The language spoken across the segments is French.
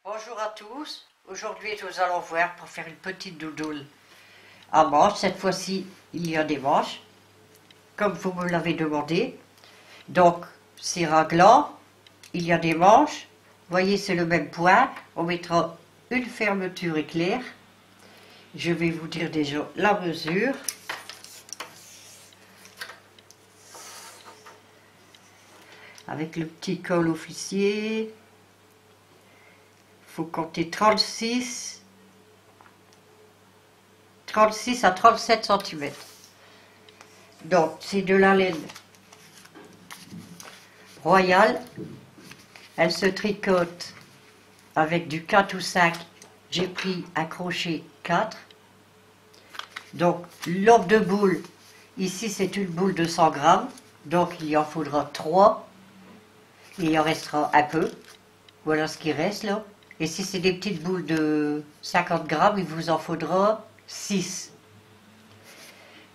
Bonjour à tous, aujourd'hui nous allons voir pour faire une petite doudoule à manches. Cette fois-ci il y a des manches, comme vous me l'avez demandé. Donc c'est raglant, il y a des manches, vous voyez c'est le même point, on mettra une fermeture éclair. Je vais vous dire déjà la mesure. Avec le petit col officier. Il faut compter 36 à 37 cm. Donc, c'est de la laine royale. Elle se tricote avec du 4 ou 5. J'ai pris un crochet 4. Donc, l'ombre de boule, ici c'est une boule de 100 grammes. Donc, il en faudra 3. Il en restera un peu. Voilà ce qui reste là. Et si c'est des petites boules de 50 grammes, il vous en faudra 6.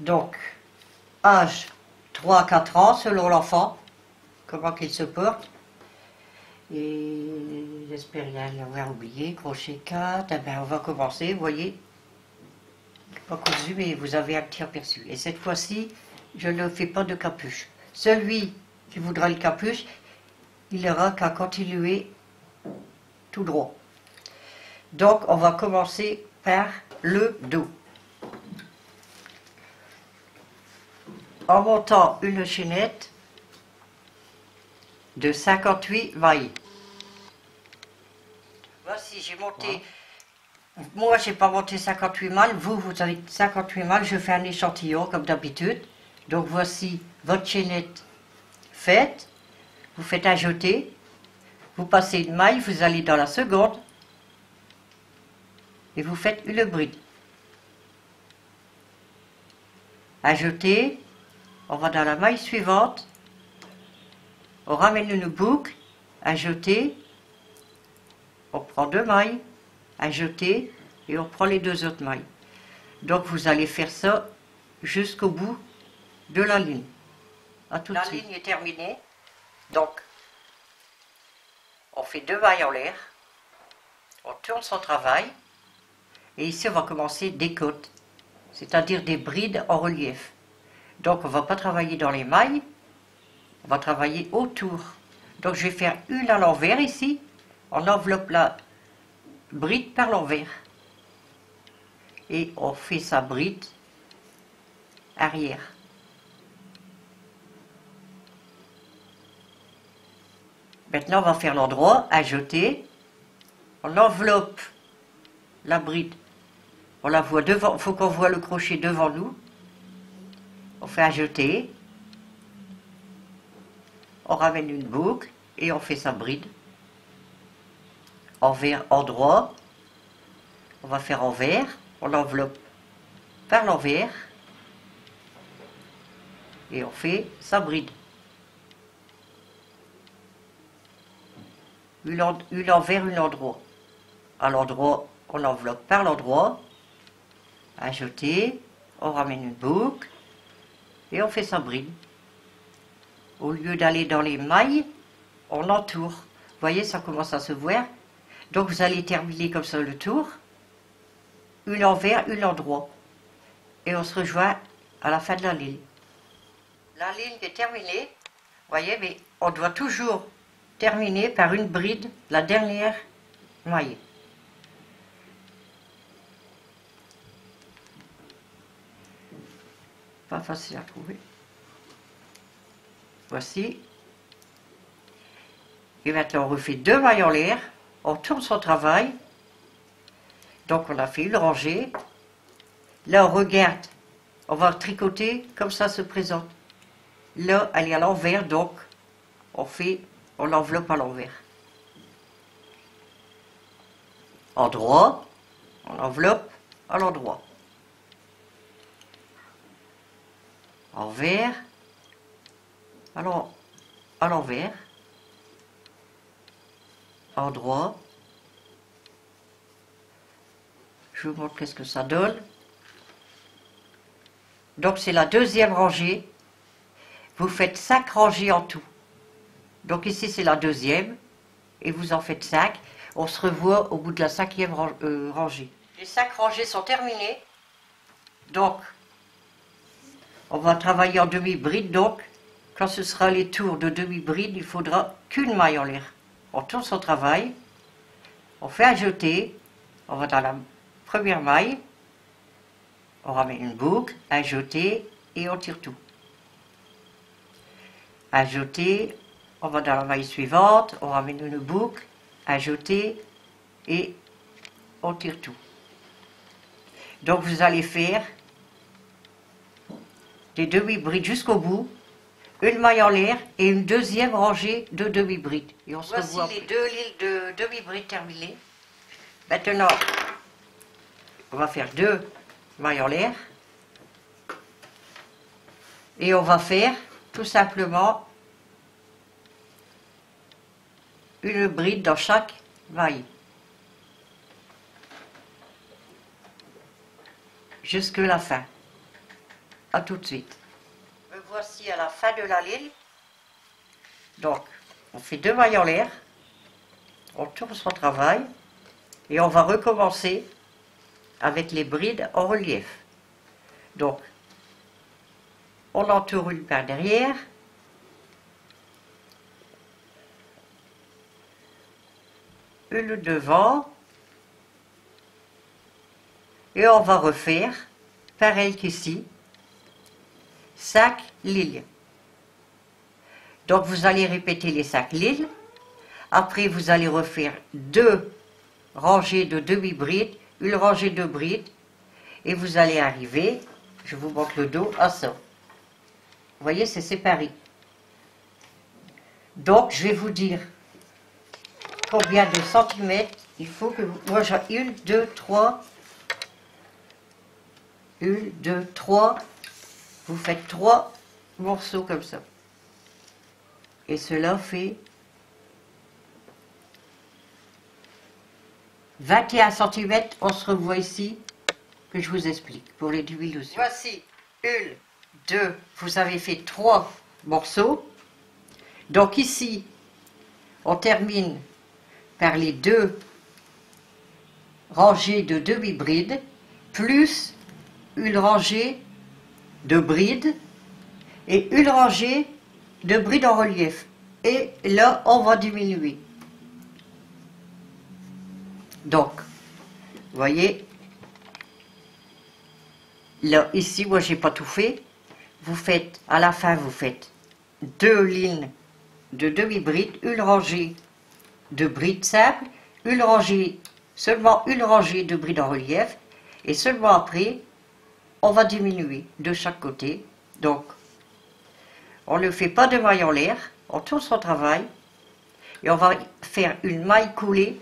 Donc, âge 3 à 4 ans, selon l'enfant, comment qu'il se porte. Et j'espère rien l'avoir oublié, crochet 4, eh bien, on va commencer, vous voyez. Pas cousu, mais vous avez un petit aperçu. Et cette fois-ci, je ne fais pas de capuche. Celui qui voudra le capuche, il aura qu'à continuer tout droit. Donc on va commencer par le dos. En montant une chaînette de 58 mailles. Voici, j'ai monté. Moi, j'ai pas monté 58 mailles. Vous avez 58 mailles. Je fais un échantillon comme d'habitude. Donc voici votre chaînette faite. Vous faites un jeté. Vous passez une maille, vous allez dans la seconde et vous faites une bride. Un jeté, on va dans la maille suivante, on ramène une boucle, un jeté, on prend 2 mailles, un jeté et on prend les 2 autres mailles. Donc vous allez faire ça jusqu'au bout de la ligne. À tout de suite. La ligne est terminée, donc on fait 2 mailles en l'air, on tourne son travail, et ici on va commencer des côtes, c'est-à-dire des brides en relief. Donc on ne va pas travailler dans les mailles, on va travailler autour. Donc je vais faire une à l'envers ici, on enveloppe la bride par l'envers. Et on fait sa bride arrière. Maintenant, on va faire l'endroit à jeter. On enveloppe la bride. On la voit devant. Il faut qu'on voit le crochet devant nous. On fait un jeté. On ramène une boucle et on fait sa bride. Envers, endroit. On va faire envers. On l'enveloppe par l'envers. Et on fait sa bride. Une envers, une endroit. À l'endroit, on l'enveloppe par l'endroit. Un jeté, on ramène une boucle et on fait sa bride. Au lieu d'aller dans les mailles, on entoure. Vous voyez, ça commence à se voir. Donc vous allez terminer comme ça le tour. Une envers, une endroit. Et on se rejoint à la fin de la ligne. La ligne est terminée. Vous voyez, mais on doit toujours terminer par une bride, la dernière maille. Pas facile à trouver. Voici. Et maintenant on refait 2 mailles en l'air, on tourne son travail. Donc on a fait une rangée. Là on regarde, on va tricoter comme ça se présente. Là elle est à l'envers, donc on l'enveloppe à l'envers. Endroit, on enveloppe à l'endroit. Envers, alors à l'envers. Endroit. Je vous montre qu'est-ce que ça donne. Donc c'est la deuxième rangée. Vous faites 5 rangées en tout. Donc ici c'est la deuxième. Et vous en faites 5. On se revoit au bout de la 5e rangée. Les 5 rangées sont terminées. Donc, on va travailler en demi-bride. Donc, quand ce sera les tours de demi-bride, il faudra qu'une maille en l'air. On tourne son travail. On fait un jeté. On va dans la première maille. On ramène une boucle, un jeté et on tire tout. Un jeté, on va dans la maille suivante, on ramène une boucle, un jeté et on tire tout. Donc vous allez faire des demi-brides jusqu'au bout, une maille en l'air et une deuxième rangée de demi-brides. Et on se revoit. Voici les 2 lignes de demi-brides terminées. Maintenant, on va faire 2 mailles en l'air et on va faire tout simplement une bride dans chaque maille jusque la fin. À tout de suite. Me voici à la fin de la ligne. Donc on fait 2 mailles en l'air, on tourne son travail et on va recommencer avec les brides en relief. Donc, on entoure une par derrière, une devant, et on va refaire, pareil qu'ici, 5 lignes. Donc, vous allez répéter les 5 lignes. Après, vous allez refaire 2 rangées de demi-brides, une rangée de brides, et vous allez arriver, je vous montre le dos, à ça. Vous voyez, c'est séparé. Donc, je vais vous dire combien de centimètres il faut que vous... Moi, j'ai 1, 2, 3. 1, 2, 3. Vous faites 3 morceaux comme ça. Et cela fait 21 cm, on se revoit ici, que je vous explique, pour les diminutions. Voici 1, 2, vous avez fait 3 morceaux. Donc ici, on termine par les 2 rangées de demi-brides, plus une rangée de brides et une rangée de brides en relief. Et là, on va diminuer. Donc, vous voyez, là, ici, moi, j'ai pas tout fait. Vous faites, à la fin, vous faites 2 lignes de demi-brides, une rangée de brides simples, une rangée, seulement une rangée de brides en relief, et seulement après, on va diminuer de chaque côté. Donc, on ne fait pas de maille en l'air, on tourne son travail, et on va faire une maille coulée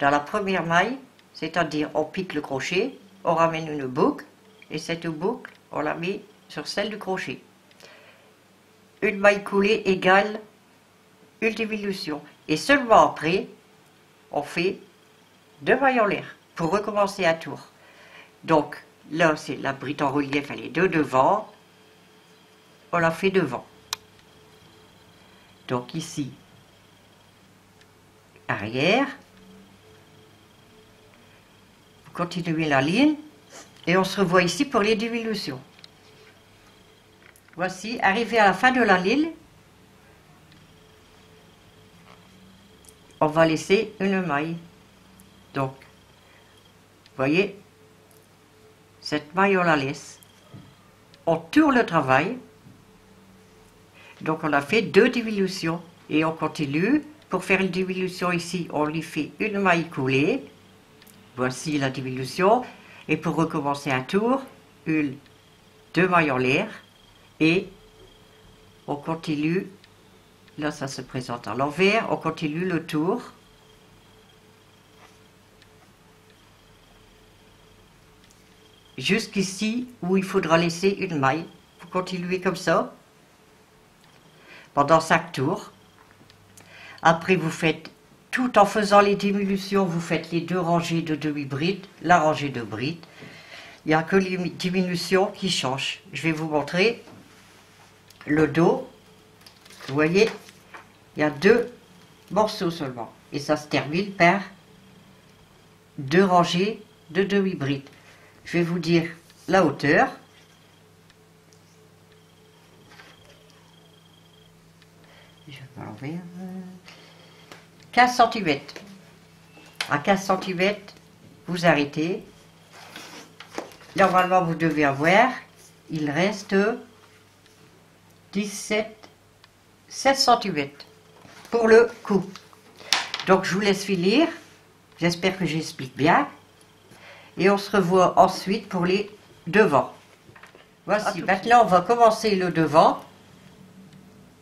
dans la première maille, c'est-à-dire on pique le crochet, on ramène une boucle, et cette boucle, on la met sur celle du crochet. Une maille coulée égale une diminution. Et seulement après, on fait 2 mailles en l'air pour recommencer un tour. Donc là, c'est la bride en relief, elle est de devant, on la fait devant. Donc ici, arrière. Continuez la ligne et on se revoit ici pour les diminutions. Voici, arrivé à la fin de la ligne, on va laisser une maille. Donc, vous voyez, cette maille on la laisse. On tourne le travail. Donc on a fait 2 diminutions et on continue. Pour faire une diminution ici, on lui fait une maille coulée. Voici la diminution. Et pour recommencer un tour, 1, 2 mailles en l'air. Et on continue. Là, ça se présente à l'envers. On continue le tour. Jusqu'ici, où il faudra laisser une maille. Vous continuez comme ça. Pendant 5 tours. Après, vous faites, tout en faisant les diminutions, vous faites les 2 rangées de demi-brides, la rangée de brides. Il n'y a que les diminutions qui changent. Je vais vous montrer le dos. Vous voyez, il y a 2 morceaux seulement. Et ça se termine par 2 rangées de demi-brides. Je vais vous dire la hauteur. Je vais l'enlever. 15 cm. À 15 cm, vous arrêtez. Normalement, vous devez avoir, il reste 16 cm pour le cou. Donc, je vous laisse finir. J'espère que j'explique bien. Et on se revoit ensuite pour les devants. Voici, maintenant on va commencer le devant.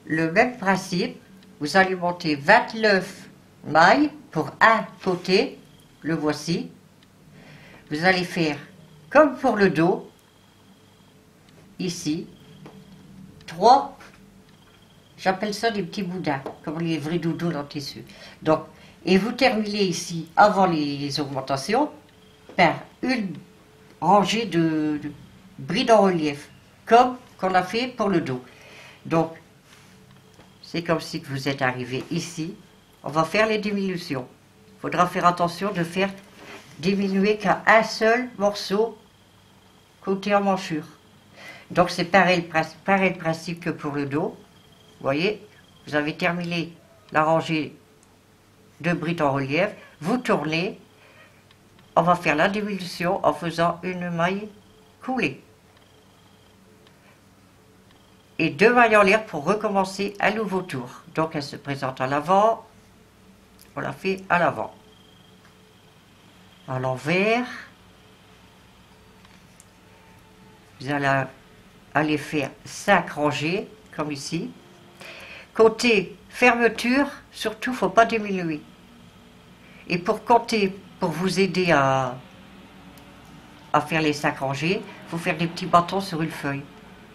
Le même principe, vous allez monter 29 mailles pour un côté, le voici. Vous allez faire comme pour le dos, ici, 3, j'appelle ça des petits boudins, comme les vrais doudous dans le tissu. Donc, et vous terminez ici, avant les augmentations, par une rangée de brides en relief, comme qu'on a fait pour le dos. Donc, c'est comme si vous êtes arrivé ici. On va faire les diminutions. Il faudra faire attention de faire diminuer qu'à un seul morceau côté emmanchure. Donc c'est pareil le principe que pour le dos. Vous voyez, vous avez terminé la rangée de brides en relief. Vous tournez. On va faire la diminution en faisant une maille coulée. Et 2 mailles en l'air pour recommencer un nouveau tour. Donc elle se présente à l'avant. On la fait à l'avant. À l'envers. Vous allez aller faire 5 rangées, comme ici. Côté fermeture, surtout, il ne faut pas diminuer. Et pour compter, pour vous aider à faire les 5 rangées, il faut faire des petits bâtons sur une feuille.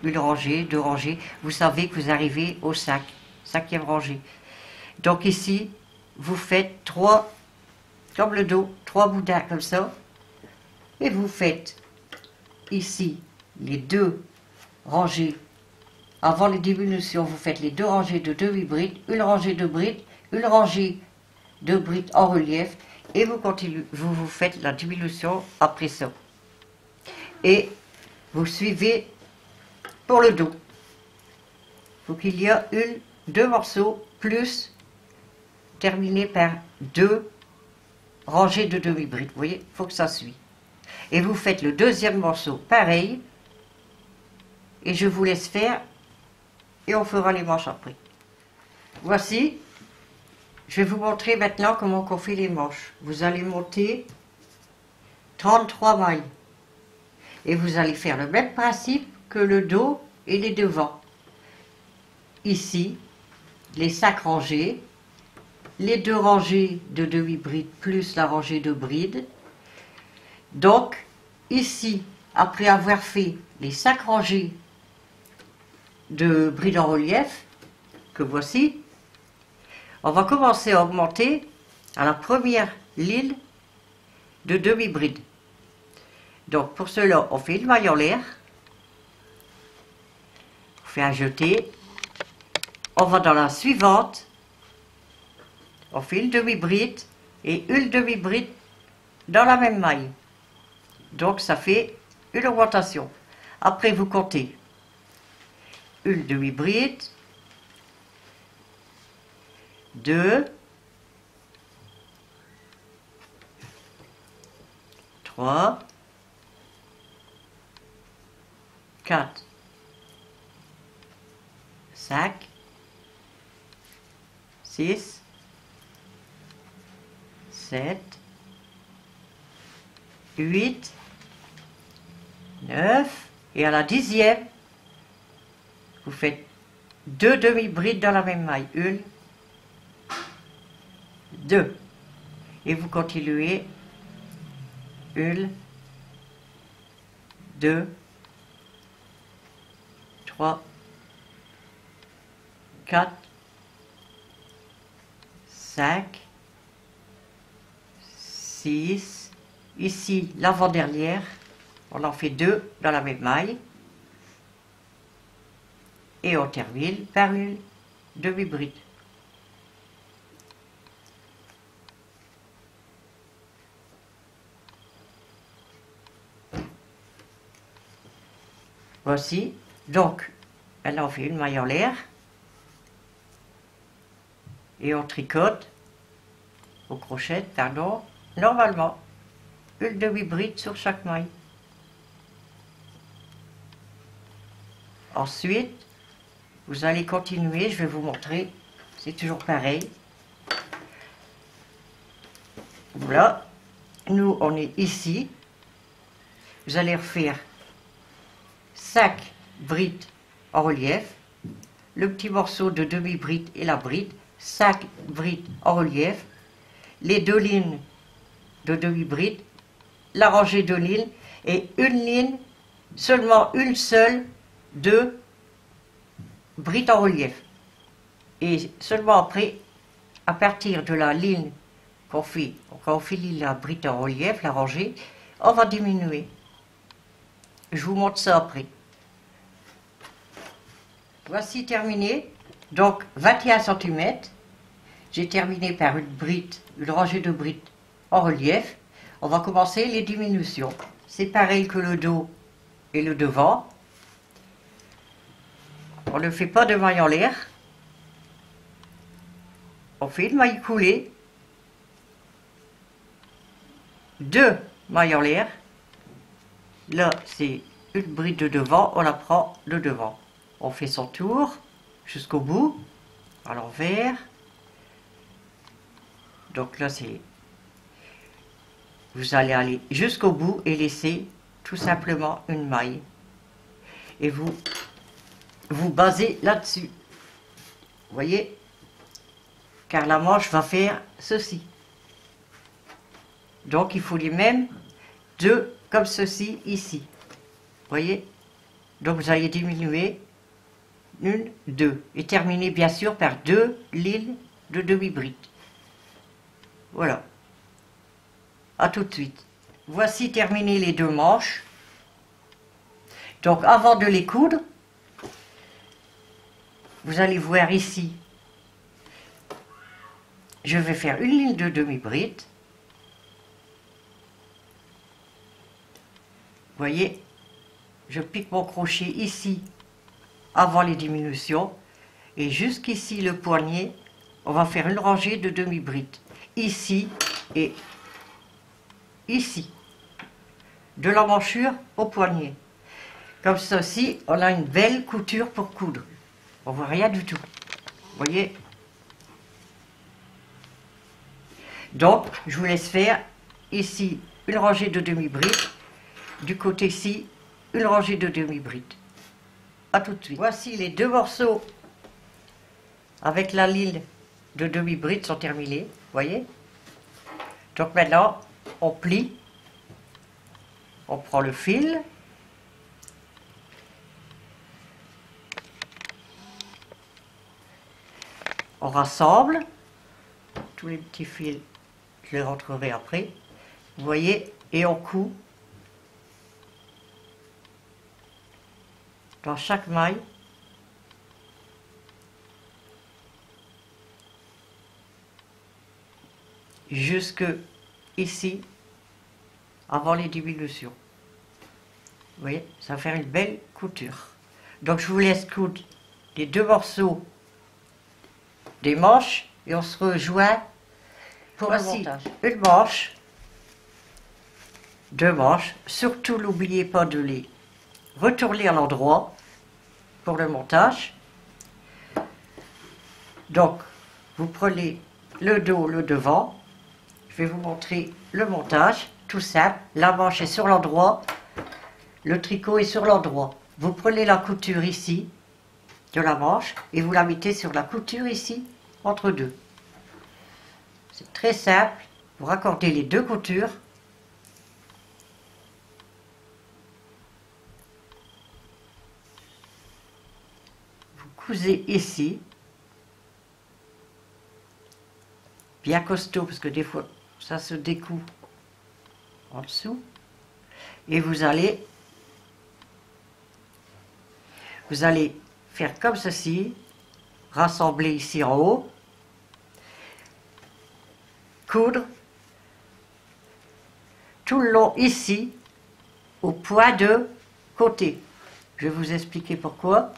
Une rangée, 2 rangées. Vous savez que vous arrivez au 5e rangée. Donc ici, vous faites 3, comme le dos, 3 boudins comme ça. Et vous faites ici les 2 rangées. Avant les diminutions, vous faites les 2 rangées de demi-brides, une rangée de brides, une rangée de brides en relief. Et vous continuez, vous faites la diminution après ça. Et vous suivez pour le dos. Il faut qu'il y ait 2 morceaux plus terminés par 2 rangées de demi-brides. Vous voyez, il faut que ça suive. Et vous faites le deuxième morceau pareil. Et je vous laisse faire. Et on fera les manches après. Voici. Je vais vous montrer maintenant comment on fait les manches. Vous allez monter 33 mailles. Et vous allez faire le même principe que le dos et les devants. Ici, les 5 rangées, les 2 rangées de demi-brides plus la rangée de brides. Donc, ici, après avoir fait les 5 rangées de brides en relief, que voici, on va commencer à augmenter à la première ligne de demi-bride. Donc pour cela, on fait une maille en l'air, on fait un jeté, on va dans la suivante, on fait une demi-bride et une demi-bride dans la même maille. Donc ça fait une augmentation. Après vous comptez une demi-bride, 2, 3, 4, 5, 6, 7, 8, 9, et à la 10e, vous faites 2 demi-brides dans la même maille. 1, 2. Et vous continuez. 1, 2, 3, 4, 5, 6. Ici, l'avant-dernière, on en fait 2 dans la même maille. Et on termine par une demi-bride. Voici. Donc, elle en fait une maille en l'air. Et on tricote au crochet, pardon, normalement, une demi-bride sur chaque maille. Ensuite, vous allez continuer, je vais vous montrer, c'est toujours pareil. Voilà, nous on est ici. Vous allez refaire 5 brides en relief, le petit morceau de demi-bride et la bride, 5 brides en relief, les 2 lignes de demi-bride, la rangée de lignes et une ligne, seulement une seule de bride en relief. Et seulement après, à partir de la ligne qu'on fait, quand on finit la bride en relief, la rangée, on va diminuer. Je vous montre ça après. Voici terminé. Donc 21 cm. J'ai terminé par une bride, une rangée de brides en relief. On va commencer les diminutions. C'est pareil que le dos et le devant. On ne fait pas de maille en l'air. On fait une maille coulée. 2 mailles en l'air. Là, c'est une bride de devant, on la prend de devant. On fait son tour jusqu'au bout, à l'envers. Donc là, c'est... Vous allez aller jusqu'au bout et laisser tout simplement une maille. Et vous basez là-dessus. Vous voyez? Car la manche va faire ceci. Donc il faut les mêmes 2 comme ceci ici. Vous voyez? Donc vous allez diminuer 1, 2 et terminer bien sûr par 2 lignes de demi-bride. Voilà. À tout de suite. Voici terminé les 2 manches. Donc avant de les coudre, vous allez voir ici, je vais faire une ligne de demi-bride. Vous voyez, je pique mon crochet ici avant les diminutions et jusqu'ici le poignet, on va faire une rangée de demi-bride ici et ici, de l'emmanchure au poignet. Comme ceci, on a une belle couture pour coudre. On voit rien du tout. Vous voyez? Donc, je vous laisse faire ici une rangée de demi-bride. Du côté-ci, une rangée de demi-bride. A tout de suite. Voici les 2 morceaux avec la ligne de demi-bride sont terminés. Vous voyez? Donc maintenant, on plie. On prend le fil. On rassemble. Tous les petits fils, je les rentrerai après. Vous voyez? Et on coud. Dans chaque maille, jusque ici, avant les diminutions. Vous voyez, ça va faire une belle couture. Donc je vous laisse coudre les 2 morceaux des manches et on se rejoint pour le montage. Une manche, 2 manches, surtout n'oubliez pas de les retourner à l'endroit pour le montage. Donc vous prenez le dos, le devant. Je vais vous montrer le montage, tout simple. La manche est sur l'endroit, le tricot est sur l'endroit. Vous prenez la couture ici de la manche et vous la mettez sur la couture ici entre deux. C'est très simple. Vous raccordez les 2 coutures. Vous cousez ici. Bien costaud parce que des fois ça se découd en dessous. Et vous allez faire comme ceci, rassembler ici en haut, coudre tout le long ici au point de côté. Je vais vous expliquer pourquoi.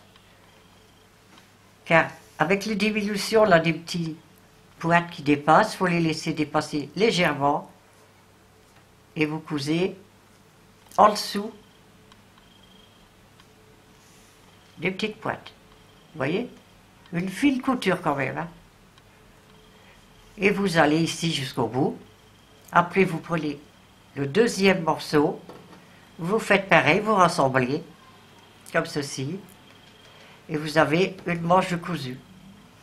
Car avec les diminutions, là, des petits pointes qui dépassent, il faut les laisser dépasser légèrement. Et vous cousez en dessous des petites pointes. Vous voyez? Une fine couture quand même. Hein? Et vous allez ici jusqu'au bout. Après, vous prenez le deuxième morceau. Vous faites pareil, vous rassemblez. Comme ceci. Et vous avez une manche de cousu.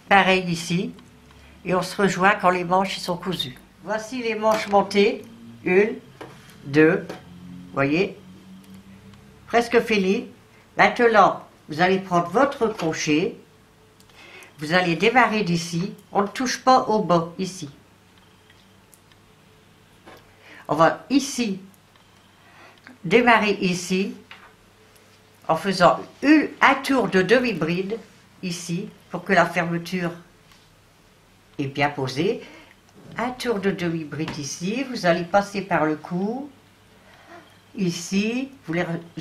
Pareil ici. Et on se rejoint quand les manches sont cousues. Voici les manches montées. 1, 2. Vous voyez? Presque fini. Maintenant, vous allez prendre votre crochet. Vous allez démarrer d'ici. On ne touche pas au bas, ici. On va ici démarrer ici en faisant un tour de demi-bride ici pour que la fermeture est bien posée. Un tour de demi-bride ici, vous allez passer par le cou, ici, vous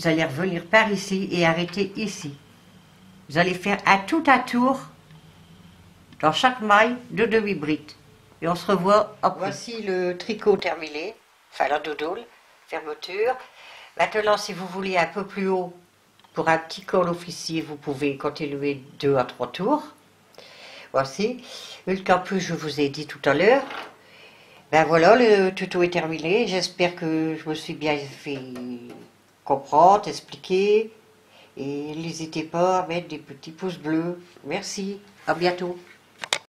allez revenir par ici et arrêter ici. Vous allez faire un tour dans chaque maille de demi-bride. Et on se revoit après. Voici le tricot terminé, enfin la doudoule, fermeture. Maintenant, si vous voulez un peu plus haut, pour un petit col officier, vous pouvez continuer 2 à 3 tours. Voici. Le capuche, je vous ai dit tout à l'heure. Ben voilà, le tuto est terminé. J'espère que je me suis bien fait comprendre, expliquer. Et n'hésitez pas à mettre des petits pouces bleus. Merci. À bientôt.